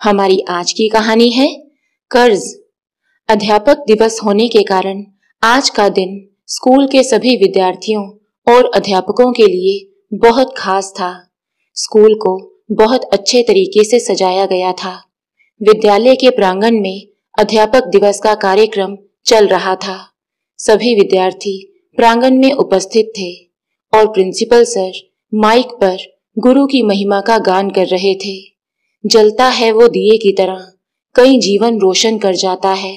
हमारी आज की कहानी है कर्ज। अध्यापक दिवस होने के कारण आज का दिन स्कूल के सभी विद्यार्थियों और अध्यापकों के लिए बहुत खास था। स्कूल को बहुत अच्छे तरीके से सजाया गया था। विद्यालय के प्रांगण में अध्यापक दिवस का कार्यक्रम चल रहा था। सभी विद्यार्थी प्रांगण में उपस्थित थे और प्रिंसिपल सर माइक पर गुरु की महिमा का गान कर रहे थे। जलता है वो दिए की तरह, कई जीवन रोशन कर जाता है।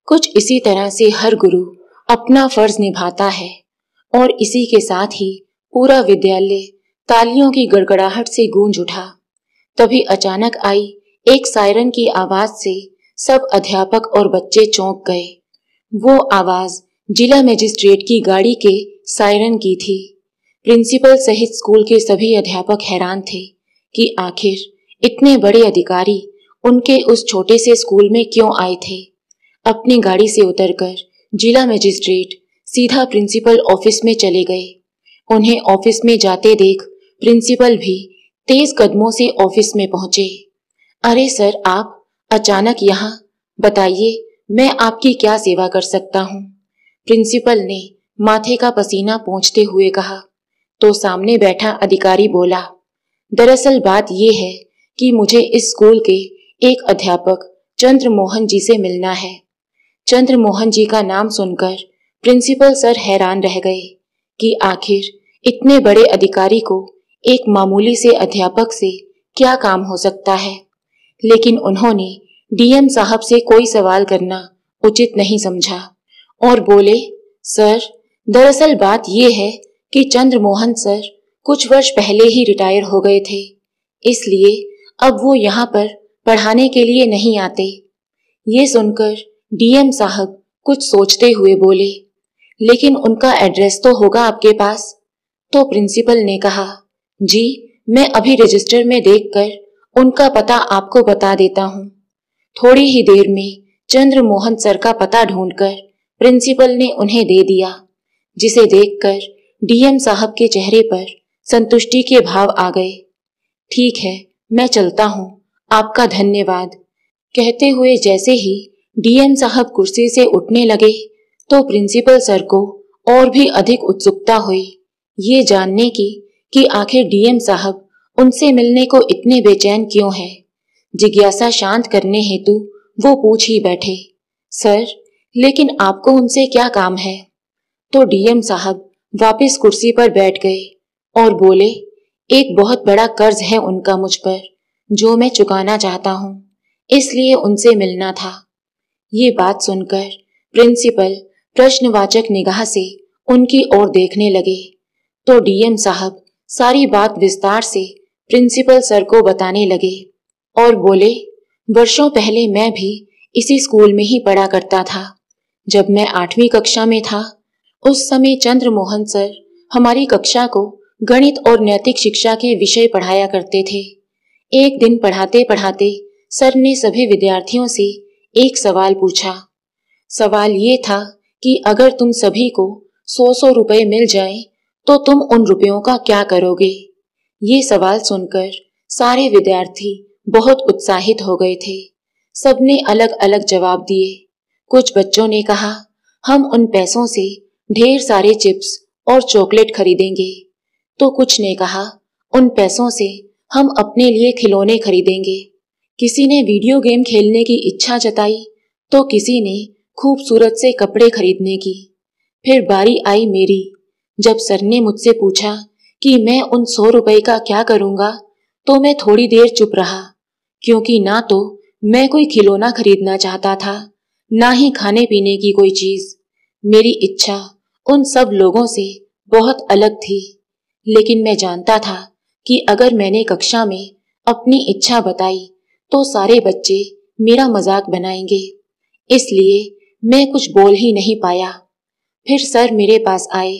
कुछ इसी तरह से हर गुरु अपना फर्ज निभाता है और इसी के साथ ही पूरा विद्यालय तालियों की गड़गड़ाहट से गूंज उठा। तभी अचानक आई एक सायरन की आवाज से सब अध्यापक और बच्चे चौंक गए। वो आवाज जिला मजिस्ट्रेट की गाड़ी के सायरन की थी। प्रिंसिपल सहित स्कूल के सभी अध्यापक हैरान थे कि आखिर इतने बड़े अधिकारी उनके उस छोटे से स्कूल में क्यों आए थे। अपनी गाड़ी से उतरकर जिला मजिस्ट्रेट सीधा प्रिंसिपल ऑफिस में चले गए। उन्हें ऑफिस में जाते देख प्रिंसिपल भी तेज कदमों से ऑफिस में पहुंचे। अरे सर, आप अचानक यहाँ, बताइए मैं आपकी क्या सेवा कर सकता हूँ। प्रिंसिपल ने माथे का पसीना पोंछते हुए कहा तो सामने बैठा अधिकारी बोला, दरअसल बात यह है कि मुझे इस स्कूल के एक अध्यापक चंद्र मोहन जी से मिलना है। चंद्र मोहन जी का नाम सुनकर प्रिंसिपल सर हैरान रह गए कि आखिर इतने बड़े अधिकारी को एक मामूली से अध्यापक से क्या काम हो सकता है। लेकिन उन्होंने डीएम साहब से कोई सवाल करना उचित नहीं समझा और बोले, सर दरअसल बात यह है कि चंद्र मोहन सर कुछ वर्ष पहले ही रिटायर हो गए थे, इसलिए अब वो यहाँ पर पढ़ाने के लिए नहीं आते। ये सुनकर डीएम साहब कुछ सोचते हुए बोले, लेकिन उनका एड्रेस तो होगा आपके पास। तो प्रिंसिपल ने कहा, जी मैं अभी रजिस्टर में देखकर उनका पता आपको बता देता हूँ। थोड़ी ही देर में चंद्र मोहन सर का पता ढूंढकर प्रिंसिपल ने उन्हें दे दिया, जिसे देखकर डीएम साहब के चेहरे पर संतुष्टि के भाव आ गए। ठीक है, मैं चलता हूँ, आपका धन्यवाद। कहते हुए जैसे ही डीएम साहब कुर्सी से उठने लगे तो प्रिंसिपल सर को और भी अधिक उत्सुकता हुई ये जानने की कि आखिर डीएम साहब उनसे मिलने को इतने बेचैन क्यों हैं। जिज्ञासा शांत करने हेतु वो पूछ ही बैठे, सर लेकिन आपको उनसे क्या काम है। तो डीएम साहब वापस कुर्सी पर बैठ गए और बोले, एक बहुत बड़ा कर्ज है उनका मुझ पर जो मैं चुकाना चाहता हूँ, इसलिए उनसे मिलना था। ये बात सुनकर प्रिंसिपल प्रश्नवाचक निगाह से उनकी ओर देखने लगे तो डीएम साहब सारी बात विस्तार से प्रिंसिपल सर को बताने लगे और बोले, वर्षों पहले मैं भी इसी स्कूल में ही पढ़ा करता था। जब मैं 8वीं कक्षा में था उस समय चंद्र मोहन सर हमारी कक्षा को गणित और नैतिक शिक्षा के विषय पढ़ाया करते थे। एक दिन पढ़ाते पढ़ाते सर ने सभी विद्यार्थियों से एक सवाल पूछा। सवाल ये था कि अगर तुम सभी को 100 रुपए मिल जाएं, तो तुम उन रुपयों का क्या करोगे। ये सवाल सुनकर सारे विद्यार्थी बहुत उत्साहित हो गए थे। सबने अलग अलग जवाब दिए। कुछ बच्चों ने कहा, हम उन पैसों से ढेर सारे चिप्स और चॉकलेट खरीदेंगे। तो कुछ ने कहा, उन पैसों से हम अपने लिए खिलौने खरीदेंगे। किसी ने वीडियो गेम खेलने की इच्छा जताई तो किसी ने खूबसूरत से कपड़े खरीदने की। फिर बारी आई मेरी। जब सर ने मुझसे पूछा कि मैं उन 100 रुपए का क्या करूंगा तो मैं थोड़ी देर चुप रहा, क्योंकि ना तो मैं कोई खिलौना खरीदना चाहता था, ना ही खाने पीने की कोई चीज। मेरी इच्छा उन सब लोगों से बहुत अलग थी, लेकिन मैं जानता था कि अगर मैंने कक्षा में अपनी इच्छा बताई तो सारे बच्चे मेरा मजाक बनाएंगे, इसलिए मैं कुछ बोल ही नहीं पाया। फिर सर मेरे पास आए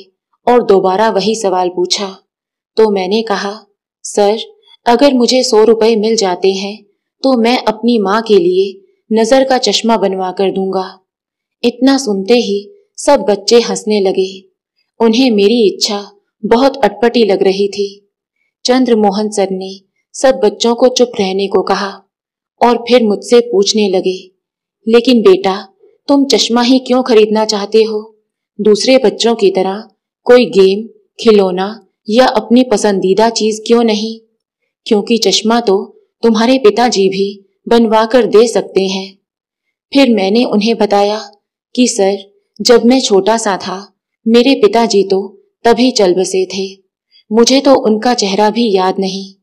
और दोबारा वही सवाल पूछा तो मैंने कहा, सर अगर मुझे 100 रुपए मिल जाते हैं तो मैं अपनी माँ के लिए नजर का चश्मा बनवा कर दूंगा। इतना सुनते ही सब बच्चे हंसने लगे। उन्हें मेरी इच्छा बहुत अटपटी लग रही थी। चंद्र मोहन सर ने सब बच्चों को चुप रहने को कहा और फिर मुझसे पूछने लगे, लेकिन बेटा, तुम चश्मा ही क्यों खरीदना चाहते हो? दूसरे बच्चों की तरह कोई गेम, खिलौना या अपनी पसंदीदा चीज क्यों नहीं? क्योंकि चश्मा तो तुम्हारे पिताजी भी बनवा कर दे सकते हैं। फिर मैंने उन्हें बताया कि सर, जब मैं छोटा सा था, मेरे पिताजी तो तभी चल बसे थे। मुझे तो उनका चेहरा भी याद नहीं।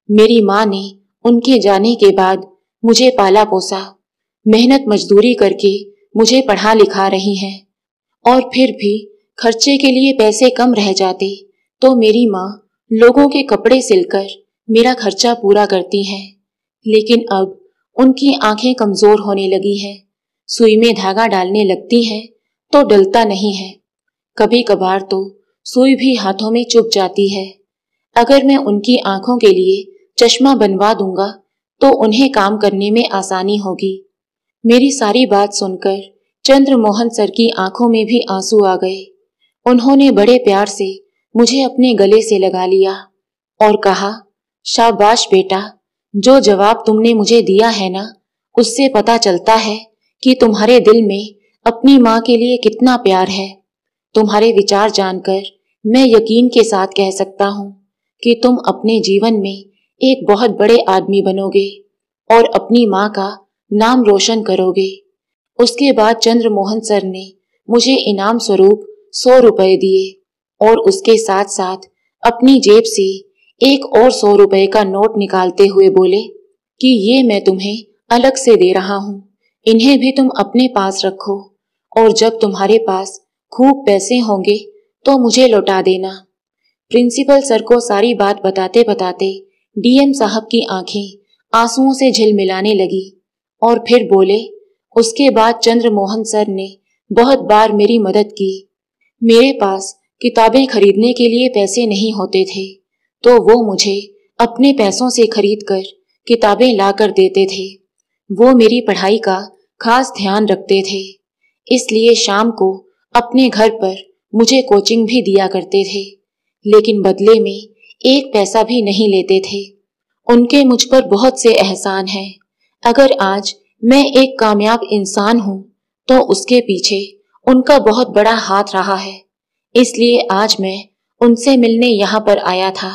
मेरी माँ ने उनके जाने के बाद मुझे पाला पोसा, मेहनत मजदूरी करके मुझे पढ़ा लिखा रही हैं। और फिर भी खर्चे के लिए पैसे कम रह जाते तो मेरी माँ लोगों के कपड़े सिलकर मेरा खर्चा पूरा करती हैं। लेकिन अब उनकी आंखें कमजोर होने लगी हैं, सुई में धागा डालने लगती हैं तो डलता नहीं है। कभी कभार तो सुई भी हाथों में चुभ जाती है। अगर मैं उनकी आंखों के लिए चश्मा बनवा दूंगा तो उन्हें काम करने में आसानी होगी। मेरी सारी बात सुनकर चंद्रमोहन सर की आंखों में भी आंसू आ गए। उन्होंने बड़े प्यार से मुझे अपने गले से लगा लिया और कहा, शाबाश बेटा, जो जवाब तुमने मुझे दिया है ना, उससे पता चलता है कि तुम्हारे दिल में अपनी माँ के लिए कितना प्यार है। तुम्हारे विचार जानकर मैं यकीन के साथ कह सकता हूँ कि तुम अपने जीवन में एक बहुत बड़े आदमी बनोगे और अपनी माँ का नाम रोशन करोगे। उसके बाद चंद्रमोहन सर ने मुझे इनाम स्वरूप 100 रुपए दिए और उसके साथ साथ अपनी जेब से एक और 100 रुपए का नोट निकालते हुए बोले कि ये मैं तुम्हें अलग से दे रहा हूँ, इन्हें भी तुम अपने पास रखो और जब तुम्हारे पास खूब पैसे होंगे तो मुझे लौटा देना। प्रिंसिपल सर को सारी बात बताते बताते डीएम साहब की आंखें आंसुओं से झिलमिलाने लगी और फिर बोले, उसके बाद चंद्रमोहन सर ने बहुत बार मेरी मदद की। मेरे पास किताबें खरीदने के लिए पैसे नहीं होते थे तो वो मुझे अपने पैसों से खरीद कर किताबें ला कर देते थे। वो मेरी पढ़ाई का खास ध्यान रखते थे, इसलिए शाम को अपने घर पर मुझे कोचिंग भी दिया करते थे, लेकिन बदले में एक पैसा भी नहीं लेते थे। उनके मुझ पर बहुत से एहसान हैं। अगर आज मैं एक कामयाब इंसान हूँ तो उसके पीछे उनका बहुत बड़ा हाथ रहा है। इसलिए आज मैं उनसे मिलने यहाँ पर आया था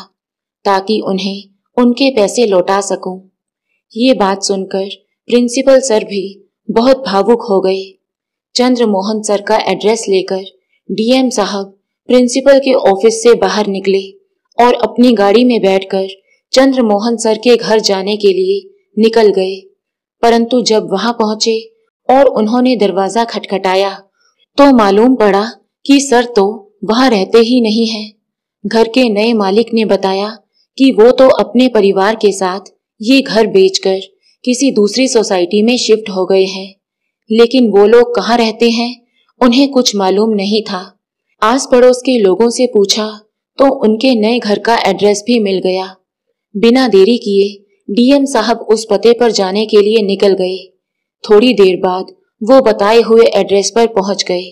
ताकि उन्हें उनके पैसे लौटा सकूं। ये बात सुनकर प्रिंसिपल सर भी बहुत भावुक हो गए। चंद्रमोहन सर का एड्रेस लेकर डीएम साहब प्रिंसिपल के ऑफिस से बाहर निकले और अपनी गाड़ी में बैठकर चंद्रमोहन सर के घर जाने के लिए निकल गए। परंतु जब वहां पहुंचे और उन्होंने दरवाजा खटखटाया तो मालूम पड़ा कि सर तो वहां रहते ही नहीं हैं। घर के नए मालिक ने बताया कि वो तो अपने परिवार के साथ ये घर बेचकर किसी दूसरी सोसाइटी में शिफ्ट हो गए हैं, लेकिन वो लोग कहाँ रहते हैं उन्हें कुछ मालूम नहीं था। आस पड़ोस के लोगों से पूछा तो उनके नए घर का एड्रेस भी मिल गया। बिना देरी किए डीएम साहब उस पते पर जाने के लिए निकल गए। थोड़ी देर बाद वो बताए हुए एड्रेस पर पहुंच गए।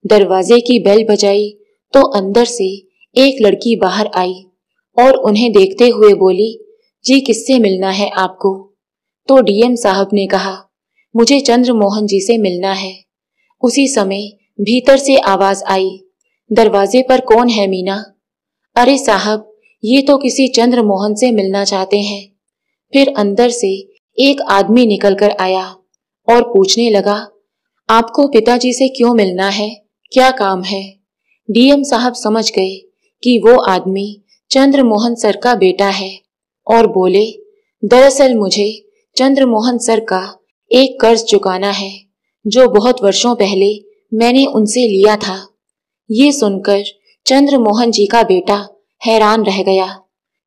दरवाजे की बेल बजाई तो अंदर से एक लड़की बाहर आई और उन्हें देखते हुए बोली, जी किससे मिलना है आपको? तो डीएम साहब ने कहा, मुझे चंद्रमोहन जी से मिलना है। उसी समय भीतर से आवाज आई, दरवाजे पर कौन है मीना? अरे साहब, ये तो किसी चंद्रमोहन से मिलना चाहते हैं। फिर अंदर से एक आदमी निकलकर आया और पूछने लगा, आपको पिताजी से क्यों मिलना है, क्या काम है? डीएम साहब समझ गए कि वो आदमी चंद्रमोहन सर का बेटा है और बोले, दरअसल मुझे चंद्रमोहन सर का एक कर्ज चुकाना है जो बहुत वर्षों पहले मैंने उनसे लिया था। ये सुनकर चंद्रमोहन जी का बेटा हैरान रह गया,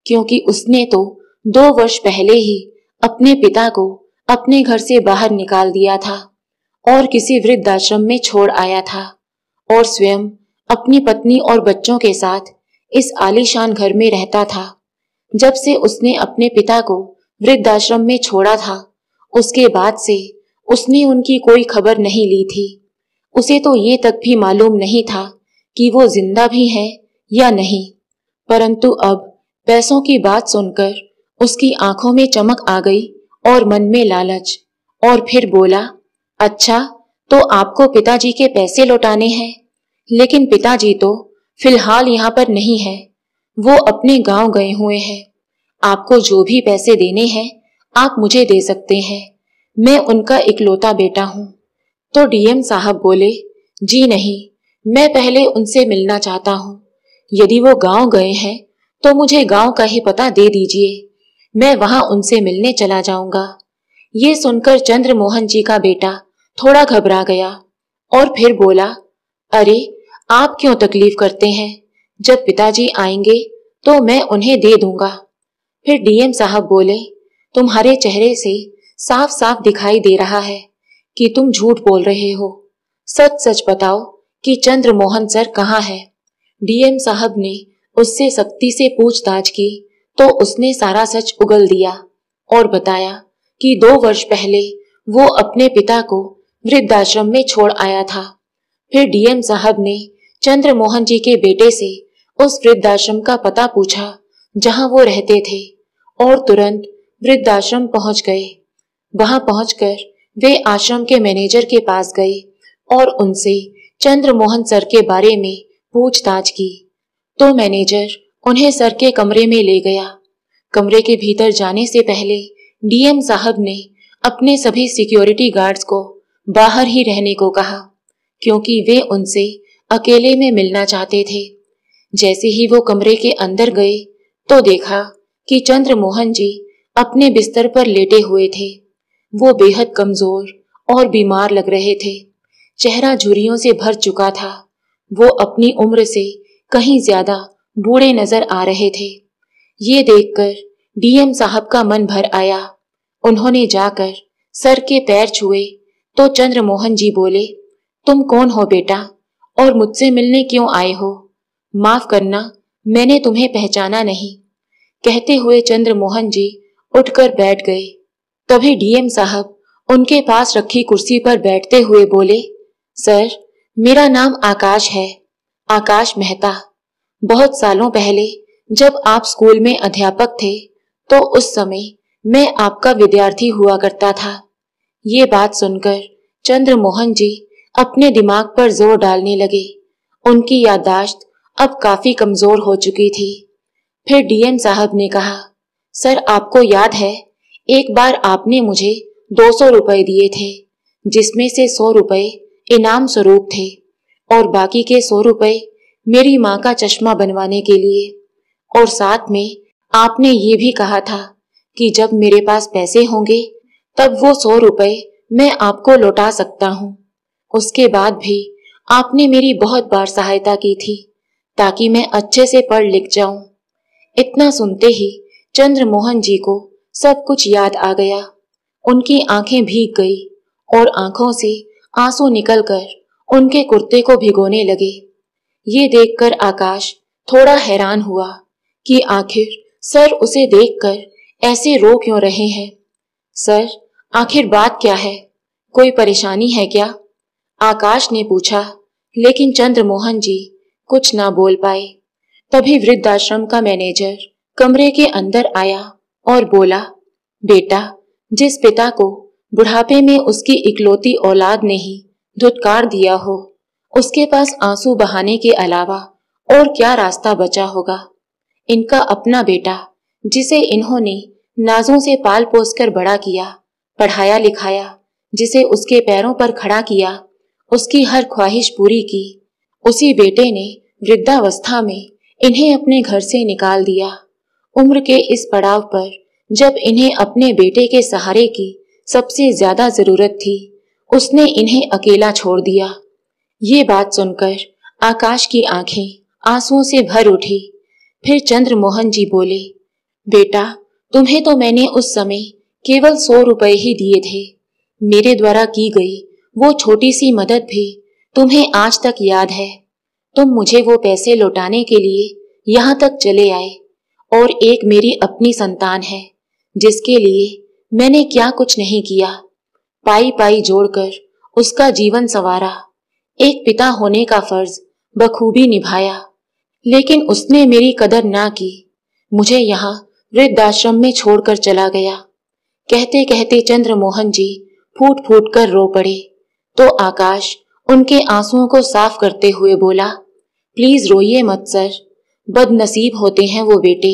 क्योंकि उसने तो 2 वर्ष पहले ही अपने पिता को अपने घर से बाहर निकाल दिया था और किसी वृद्धाश्रम में छोड़ आया था और स्वयं अपनी पत्नी और बच्चों के साथ इस आलीशान घर में रहता था। जब से उसने अपने पिता को वृद्धाश्रम में छोड़ा था, उसके बाद से उसने उनकी कोई खबर नहीं ली थी। उसे तो ये तक भी मालूम नहीं था कि वो जिंदा भी हैं या नहीं। परंतु अब पैसों की बात सुनकर उसकी आंखों में चमक आ गई और मन में लालच, और फिर बोला, अच्छा तो आपको पिताजी के पैसे लौटाने हैं, लेकिन पिताजी तो फिलहाल यहाँ पर नहीं है, वो अपने गांव गए हुए हैं। आपको जो भी पैसे देने हैं आप मुझे दे सकते हैं, मैं उनका इकलौता बेटा हूँ। तो डीएम साहब बोले, जी नहीं, मैं पहले उनसे मिलना चाहता हूँ। यदि वो गांव गए हैं तो मुझे गांव का ही पता दे दीजिए, मैं वहां उनसे मिलने चला जाऊंगा। ये सुनकर चंद्रमोहन जी का बेटा थोड़ा घबरा गया और फिर बोला, अरे आप क्यों तकलीफ करते हैं, जब पिताजी आएंगे तो मैं उन्हें दे दूंगा। फिर डीएम साहब बोले, तुम्हारे चेहरे से साफ साफ दिखाई दे रहा है कि तुम झूठ बोल रहे हो, सच सच बताओ कि चंद्रमोहन सर कहाँ है। डीएम साहब ने उससे सख्ती से पूछताछ की तो उसने सारा सच उगल दिया और बताया कि 2 वर्ष पहले वो अपने पिता को वृद्धाश्रम में छोड़ आया था। फिर डीएम साहब ने चंद्रमोहन जी के बेटे से उस वृद्धाश्रम का पता पूछा जहां वो रहते थे और तुरंत वृद्धाश्रम पहुंच गए। वहां पहुंचकर वे आश्रम के मैनेजर के पास गए और उनसे चंद्रमोहन सर के बारे में पूछताछ की। तो मैनेजर उन्हें सर के कमरे में ले गया। कमरे के भीतर जाने से पहले डीएम साहब ने अपने सभी सिक्योरिटी गार्ड्स को बाहर ही रहने को कहा, क्योंकि वे उनसे अकेले में मिलना चाहते थे। जैसे ही वो कमरे के अंदर गए तो देखा कि चंद्रमोहन जी अपने बिस्तर पर लेटे हुए थे। वो बेहद कमजोर और बीमार लग रहे थे, चेहरा झुर्रियों से भर चुका था। वो अपनी उम्र से कहीं ज्यादा बूढ़े नजर आ रहे थे। ये देखकर डीएम साहब का मन भर आया। उन्होंने जाकर सर के पैर छुए तो चंद्रमोहन जी बोले, तुम कौन हो बेटा और मुझसे मिलने क्यों आए हो? माफ करना, मैंने तुम्हें पहचाना नहीं। कहते हुए चंद्रमोहन जी उठकर बैठ गए। तभी डीएम साहब उनके पास रखी कुर्सी पर बैठते हुए बोले, सर मेरा नाम आकाश है, आकाश मेहता। बहुत सालों पहले जब आप स्कूल में अध्यापक थे तो उस समय मैं आपका विद्यार्थी हुआ करता था। ये बात सुनकर चंद्रमोहन जी अपने दिमाग पर जोर डालने लगे। उनकी याददाश्त अब काफी कमजोर हो चुकी थी। फिर डीएम साहब ने कहा, सर आपको याद है एक बार आपने मुझे 200 रुपए दिए थे, जिसमें से 100 रुपए इनाम स्वरूप थे और बाकी के 100 रुपए मेरी माँ का चश्मा बनवाने के लिए। और साथ में आपने ये भी कहा था कि जब मेरे पास पैसे होंगे तब वो 100 रुपए मैं आपको लौटा सकता हूँ। उसके बाद भी आपने मेरी बहुत बार सहायता की थी ताकि मैं अच्छे से पढ़ लिख जाऊं। इतना सुनते ही चंद्रमोहन जी को सब कुछ याद आ गया। उनकी आंखें भीग गई और आंखों से आंसू निकलकर उनके कुर्ते को भिगोने लगे। ये देखकर आकाश थोड़ा हैरान हुआ कि आखिर सर उसे देखकर ऐसे रो क्यों रहे हैं। सर आखिर बात क्या है, कोई परेशानी है क्या? आकाश ने पूछा, लेकिन चंद्रमोहन जी कुछ ना बोल पाए। तभी वृद्धाश्रम का मैनेजर कमरे के अंदर आया और बोला, बेटा जिस पिता को बुढ़ापे में उसकी इकलौती औलाद ने ही धुतकार दिया हो, उसके पास आंसू बहाने के अलावा और क्या रास्ता बचा होगा। इनका अपना बेटा जिसे इन्होंने नाजों से पाल पोस कर बड़ा किया, पढ़ाया लिखाया, जिसे उसके पैरों पर खड़ा किया, उसकी हर ख्वाहिश पूरी की, उसी बेटे ने वृद्धावस्था में इन्हें अपने घर से निकाल दिया। उम्र के इस पड़ाव पर जब इन्हें अपने बेटे के सहारे की सबसे ज्यादा जरूरत थी, उसने इन्हें अकेला छोड़ दिया। ये बात सुनकर आकाश की आंखें आंसुओं से भर उठी। फिर चंद्रमोहन जी बोले, बेटा तुम्हें तो मैंने उस समय केवल 100 रुपए ही दिए थे। मेरे द्वारा की गई वो छोटी सी मदद भी तुम्हें आज तक याद है। तुम मुझे वो पैसे लौटाने के लिए यहाँ तक चले आए और एक मेरी अपनी संतान है जिसके लिए मैंने क्या कुछ नहीं किया। पाई पाई जोड़कर उसका जीवन संवारा, एक पिता होने का फर्ज बखूबी निभाया, लेकिन उसने मेरी कदर ना की, मुझे यहाँ वृद्धाश्रम में छोड़कर चला गया। कहते कहते चंद्रमोहन जी फूट फूट कर रो पड़े। तो आकाश उनके आंसुओं को साफ करते हुए बोला, प्लीज रोइए मत सर। बदनसीब होते हैं वो बेटे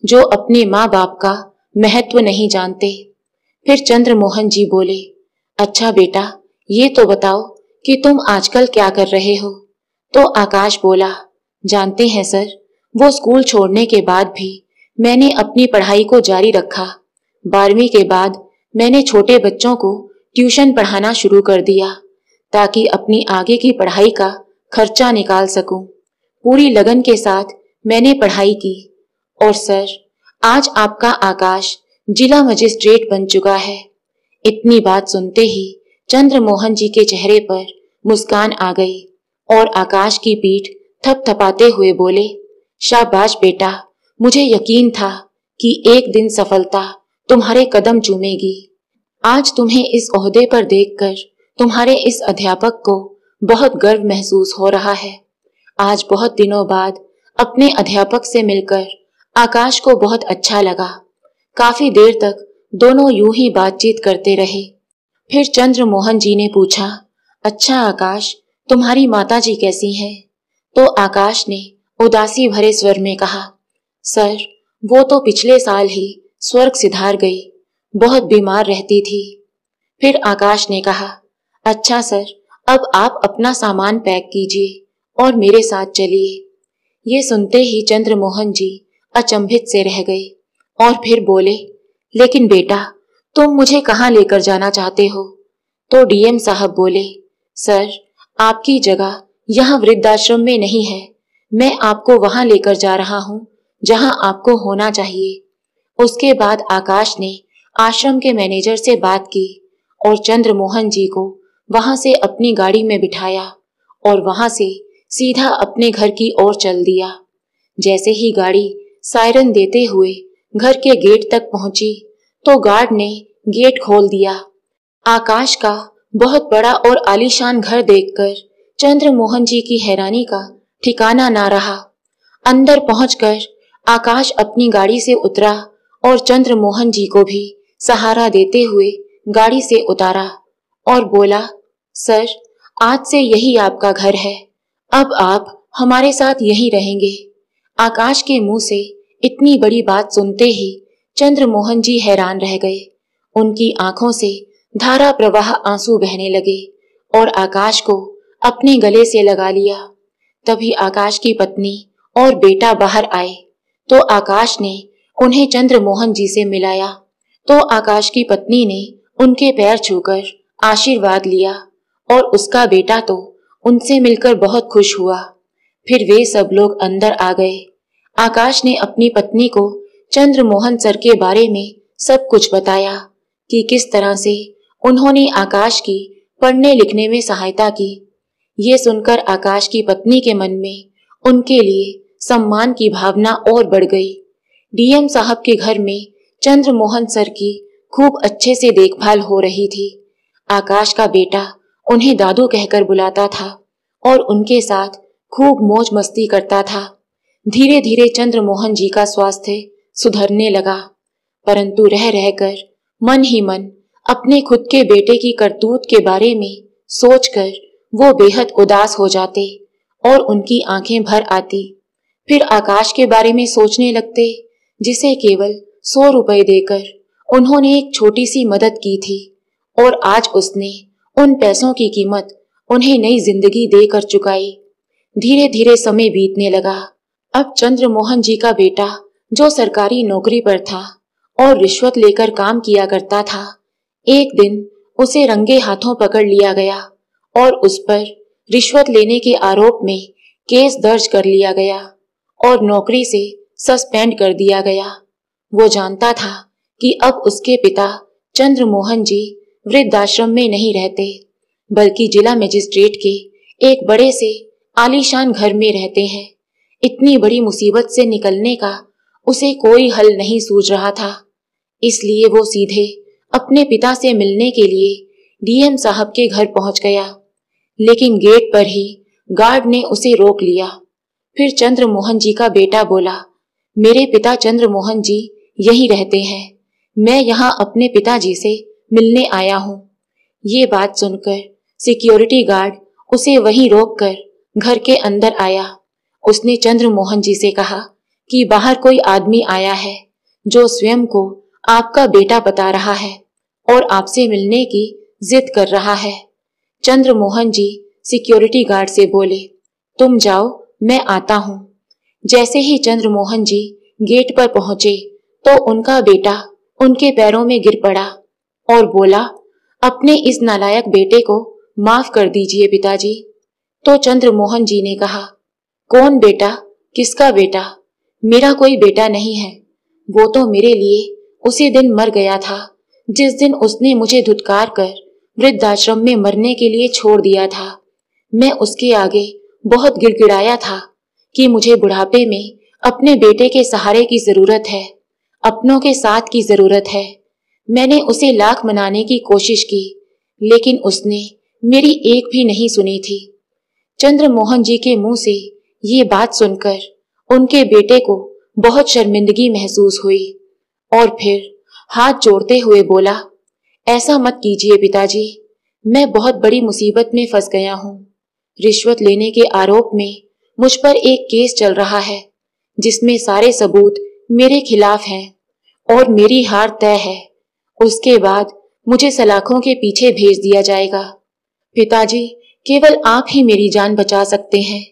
जो अपने माँ बाप का महत्व नहीं जानते। फिर चंद्रमोहन जी बोले, अच्छा बेटा, ये तो बताओ कि तुम आजकल क्या कर रहे हो। तो आकाश बोला, जानते हैं सर, वो स्कूल छोड़ने के बाद भी मैंने अपनी पढ़ाई को जारी रखा। 12वीं के बाद मैंने छोटे बच्चों को ट्यूशन पढ़ाना शुरू कर दिया ताकि अपनी आगे की पढ़ाई का खर्चा निकाल सकूं। पूरी लगन के साथ मैंने पढ़ाई की और सर, आज आपका आकाश जिला मजिस्ट्रेट बन चुका है। इतनी बात सुनते ही चंद्रमोहन जी के चेहरे पर मुस्कान आ गई और आकाश की पीठ थपथपाते हुए बोले, शाबाश बेटा, मुझे यकीन था कि एक दिन सफलता तुम्हारे कदम चूमेगी। आज तुम्हें इस ओहदे पर देखकर तुम्हारे इस अध्यापक को बहुत गर्व महसूस हो रहा है। आज बहुत दिनों बाद अपने अध्यापक से मिलकर आकाश को बहुत अच्छा लगा। काफी देर तक दोनों यूं ही बातचीत करते रहे। फिर चंद्रमोहन जी ने पूछा, अच्छा आकाश, तुम्हारी माताजी कैसी हैं? तो आकाश ने उदासी भरे स्वर में कहा, सर, वो तो पिछले साल ही स्वर्ग सिधार गई, बहुत बीमार रहती थी। फिर आकाश ने कहा, अच्छा सर, अब आप अपना सामान पैक कीजिए और मेरे साथ चलिए। ये सुनते ही चंद्रमोहन जी अचंभित से रह गए और फिर बोले, लेकिन बेटा, तुम मुझे कहाँ लेकर जाना चाहते हो? तो डीएम साहब बोले, सर, आपकी जगह यहाँ वृद्धाश्रम में नहीं है। मैं आपको वहां लेकर जा रहा हूँ जहां आपको होना चाहिए। उसके बाद आकाश ने आश्रम के मैनेजर से बात की और चंद्रमोहन जी को वहां से अपनी गाड़ी में बिठाया और वहां से सीधा अपने घर की ओर चल दिया। जैसे ही गाड़ी सायरन देते हुए घर के गेट तक पहुंची तो गार्ड ने गेट खोल दिया। आकाश का बहुत बड़ा और आलीशान घर देखकर चंद्रमोहन जी की हैरानी का ठिकाना ना रहा। अंदर पहुंचकर आकाश अपनी गाड़ी से उतरा और चंद्रमोहन जी को भी सहारा देते हुए गाड़ी से उतारा और बोला, सर, आज से यही आपका घर है। अब आप हमारे साथ यहीं रहेंगे। आकाश के मुंह से इतनी बड़ी बात सुनते ही चंद्रमोहन जी हैरान रह गए। उनकी आंखों से धारा प्रवाह आंसू बहने लगे और आकाश को अपने गले से लगा लिया। तभी आकाश की पत्नी और बेटा बाहर आए तो आकाश ने उन्हें चंद्रमोहन जी से मिलाया। तो आकाश की पत्नी ने उनके पैर छूकर आशीर्वाद लिया और उसका बेटा तो उनसे मिलकर बहुत खुश हुआ। फिर वे सब लोग अंदर आ गए। आकाश ने अपनी पत्नी को चंद्रमोहन सर के बारे में सब कुछ बताया कि किस तरह से उन्होंने आकाश की पढ़ने लिखने में सहायता की। ये सुनकर आकाश की पत्नी के मन में उनके लिए सम्मान की भावना और बढ़ गई। डीएम साहब के घर में चंद्रमोहन सर की खूब अच्छे से देखभाल हो रही थी। आकाश का बेटा उन्हें दादू कहकर बुलाता था और उनके साथ खूब मौज मस्ती करता था। धीरे धीरे चंद्रमोहन जी का स्वास्थ्य सुधरने लगा, परंतु रह रहकर मन ही मन अपने खुद के बेटे की करतूत के बारे में सोचकर वो बेहद उदास हो जाते और उनकी आंखें भर आती। फिर आकाश के बारे में सोचने लगते जिसे केवल 100 रुपए देकर उन्होंने एक छोटी सी मदद की थी और आज उसने उन पैसों की कीमत उन्हें नई जिंदगी देकर चुकाई। धीरे धीरे समय बीतने लगा। अब चंद्रमोहन जी का बेटा जो सरकारी नौकरी पर था और रिश्वत लेकर काम किया करता था, एक दिन उसे रंगे हाथों पकड़ लिया गया और उस पर रिश्वत लेने के आरोप में केस दर्ज कर लिया गया और नौकरी से सस्पेंड कर दिया गया। वो जानता था कि अब उसके पिता चंद्रमोहन जी वृद्धाश्रम में नहीं रहते, बल्कि जिला मजिस्ट्रेट के एक बड़े से आलीशान घर में रहते हैं। इतनी बड़ी मुसीबत से निकलने का उसे कोई हल नहीं सूझ रहा था, इसलिए वो सीधे अपने पिता से मिलने के लिए डीएम साहब के घर पहुंच गया। लेकिन गेट पर ही गार्ड ने उसे रोक लिया। फिर चंद्रमोहन जी का बेटा बोला, मेरे पिता चंद्रमोहन जी यहीं रहते हैं, मैं यहाँ अपने पिताजी से मिलने आया हूँ। ये बात सुनकर सिक्योरिटी गार्ड उसे वहीं रोककर घर के अंदर आया। उसने चंद्रमोहन जी से कहा कि बाहर कोई आदमी आया है जो स्वयं को आपका बेटा बता रहा है और आपसे मिलने की जिद कर रहा है। चंद्रमोहन जी सिक्योरिटी गार्ड से बोले, तुम जाओ, मैं आता हूँ। जैसे ही चंद्रमोहन जी गेट पर पहुंचे तो उनका बेटा उनके पैरों में गिर पड़ा और बोला, अपने इस नालायक बेटे को माफ कर दीजिए पिताजी। तो चंद्रमोहन जी ने कहा, कौन बेटा? किसका बेटा? मेरा कोई बेटा नहीं है। वो तो मेरे लिए उसी दिन मर गया था जिस दिन उसने मुझे धुतकार कर वृद्धाश्रम में मरने के लिए छोड़ दिया था। मैं उसके आगे बहुत गिड़गिड़ाया था कि मुझे बुढ़ापे में अपने बेटे के सहारे की जरूरत है, अपनों के साथ की जरूरत है। मैंने उसे लाख मनाने की कोशिश की, लेकिन उसने मेरी एक भी नहीं सुनी थी। चंद्रमोहन जी के मुंह से ये बात सुनकर उनके बेटे को बहुत शर्मिंदगी महसूस हुई और फिर हाथ जोड़ते हुए बोला, ऐसा मत कीजिए पिताजी, मैं बहुत बड़ी मुसीबत में फंस गया हूँ। रिश्वत लेने के आरोप में मुझ पर एक केस चल रहा है जिसमें सारे सबूत मेरे खिलाफ हैं और मेरी हार तय है। उसके बाद मुझे सलाखों के पीछे भेज दिया जाएगा। पिताजी, केवल आप ही मेरी जान बचा सकते हैं।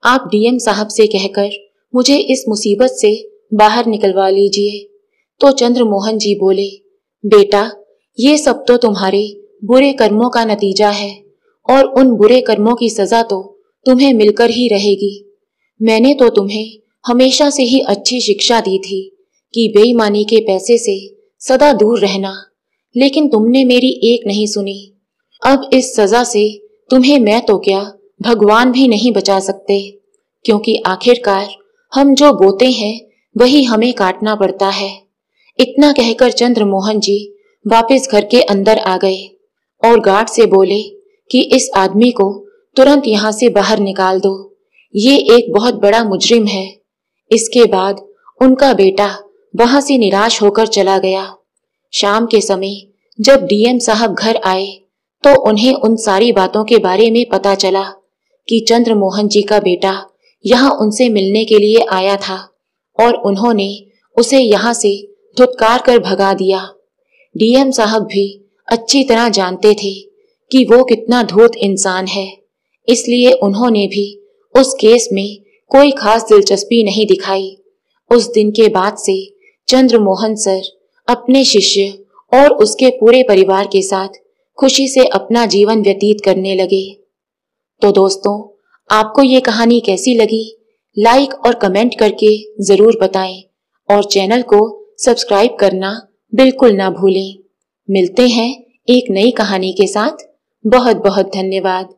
आप डीएम साहब से कहकर मुझे इस मुसीबत से बाहर निकलवा लीजिए। तो चंद्रमोहन जी बोले, बेटा, ये सब तो तुम्हारे बुरे कर्मों का नतीजा है और उन बुरे कर्मों की सजा तो तुम्हें मिलकर ही रहेगी। मैंने तो तुम्हें हमेशा से ही अच्छी शिक्षा दी थी कि बेईमानी के पैसे से सदा दूर रहना, लेकिन तुमने मेरी एक नहीं सुनी। अब इस सजा से तुम्हें मैं तो क्या, भगवान भी नहीं बचा सकते, क्योंकि आखिरकार हम जो बोते हैं वही हमें काटना पड़ता है। इतना कहकर चंद्रमोहन जी वापस घर के अंदर आ गए और गार्ड से बोले कि इस आदमी को तुरंत यहाँ से बाहर निकाल दो, ये एक बहुत बड़ा मुजरिम है। इसके बाद उनका बेटा वहां से निराश होकर चला गया। शाम के समय जब डीएम साहब घर आए तो उन्हें उन सारी बातों के बारे में पता चला कि चंद्रमोहन जी का बेटा यहाँ उनसे मिलने के लिए आया था और उन्होंने उसे यहाँ से धुतकार कर भगा दिया। डीएम साहब भी अच्छी तरह जानते थे कि वो कितना धूर्त इंसान है, इसलिए उन्होंने भी उस केस में कोई खास दिलचस्पी नहीं दिखाई। उस दिन के बाद से चंद्रमोहन सर अपने शिष्य और उसके पूरे परिवार के साथ खुशी से अपना जीवन व्यतीत करने लगे। तो दोस्तों, आपको ये कहानी कैसी लगी? लाइक और कमेंट करके जरूर बताएं और चैनल को सब्सक्राइब करना बिल्कुल ना भूलें। मिलते हैं एक नई कहानी के साथ। बहुत बहुत धन्यवाद।